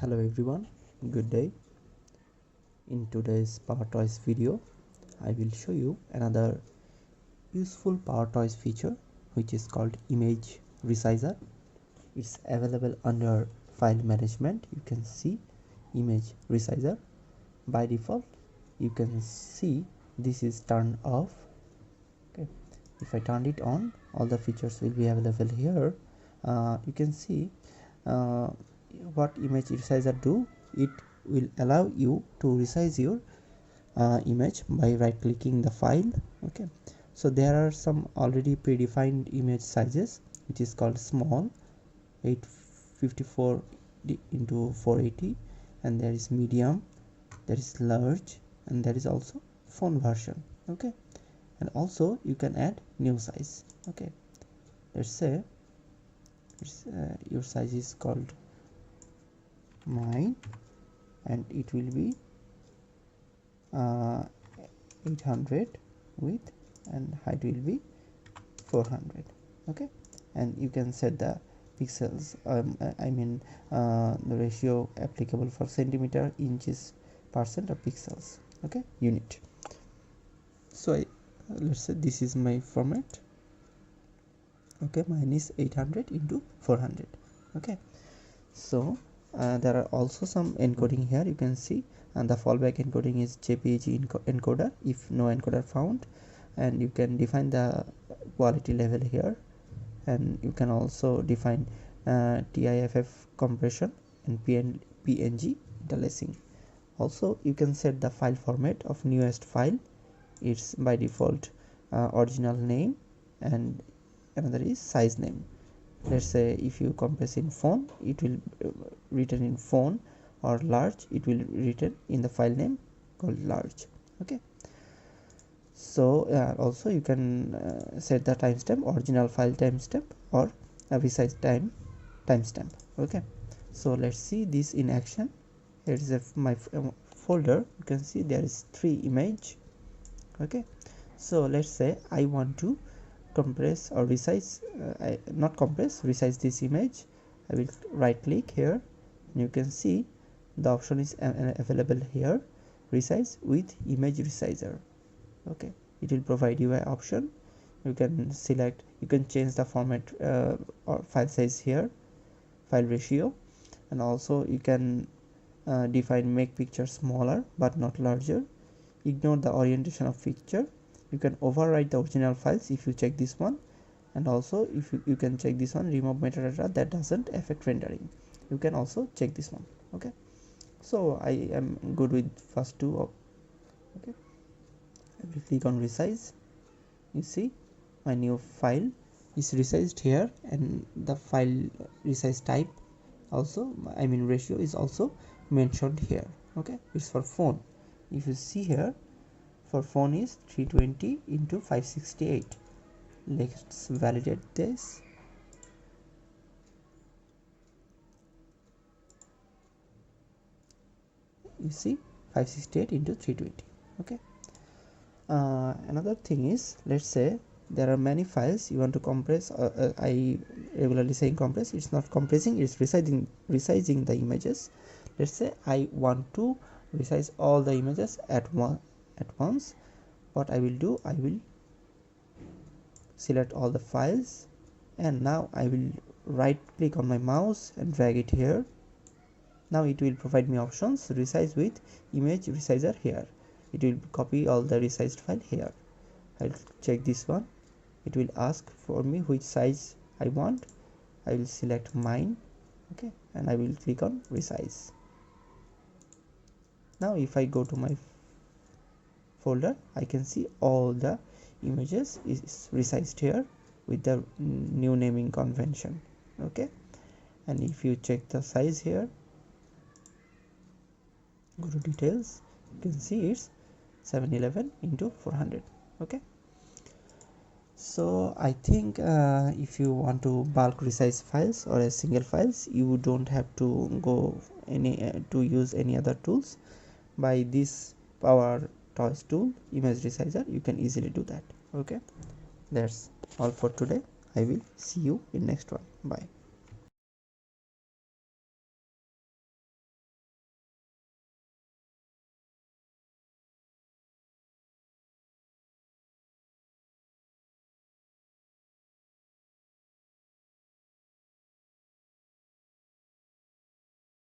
Hello everyone, good day. In today's PowerToys video, I will show you another useful PowerToys feature which is called Image Resizer. It's available under File Management. You can see Image Resizer. By default, you can see this is turned off. Okay, if I turn it on, all the features will be available here. You can see what Image Resizer do. It will allow you to resize your image by right clicking the file. Okay, so there are some already predefined image sizes, which is called small 854 into 480, and there is medium, there is large, and there is also phone version. Okay, and also you can add new size. Okay, let's say your size is called mine, and it will be 800 width and height will be 400. Okay, and you can set the pixels, the ratio applicable for centimeter, inches, percent, or pixels. Okay, unit. So let's say this is my format. Okay, mine is 800 into 400. Okay, so there are also some encoding here. You can see, and the fallback encoding is JPEG encoder if no encoder found, and you can define the quality level here, and you can also define TIFF compression and PNG interlacing. Also, you can set the file format of newest file. It's by default original name, and another is size name. Let's say if you compress in phone, it will written in phone, or large, it will written in the file name called large. Okay, so also you can set the timestamp, original file timestamp, or a resize timestamp. Okay, so let's see this in action. Here is my folder. You can see there is 3 image. Okay, so let's say I want to compress or resize, resize this image. I will right click here, and you can see the option is available here, resize with Image Resizer. Okay, it will provide you an option. You can select, you can change the format or file size here, file ratio, and also you can define make picture smaller but not larger, ignore the orientation of picture. You can overwrite the original files if you check this one, and also if you can check this one, remove metadata that doesn't affect rendering. You can also check this one. Okay, so I am good with first two. Okay, I will click on resize. You see my new file is resized here, and the file resize type also, ratio is also mentioned here. Okay, it's for phone. If you see here, for phone is 320 into 568. Let's validate this. You see 568 into 320. Okay, another thing is, let's say there are many files you want to compress. I regularly saying compress, it's not compressing, it's resizing the images. Let's say I want to resize all the images at once. What I will do, I will select all the files, and now I will right click on my mouse and drag it here. Now it will provide me options, resize with Image Resizer here. It will copy all the resized file here. I'll check this one. It will ask for me which size I want. I will select mine. Okay, and I will click on resize. Now if I go to my folder, I can see all the images is resized here with the new naming convention. Okay, and if you check the size here, go to details, you can see it's 711 into 400. Okay, so I think if you want to bulk resize files or a single files, you don't have to go to use any other tools. By this PowerToys tool, Image Resizer, you can easily do that. Okay, that's all for today. I will see you in next one. Bye.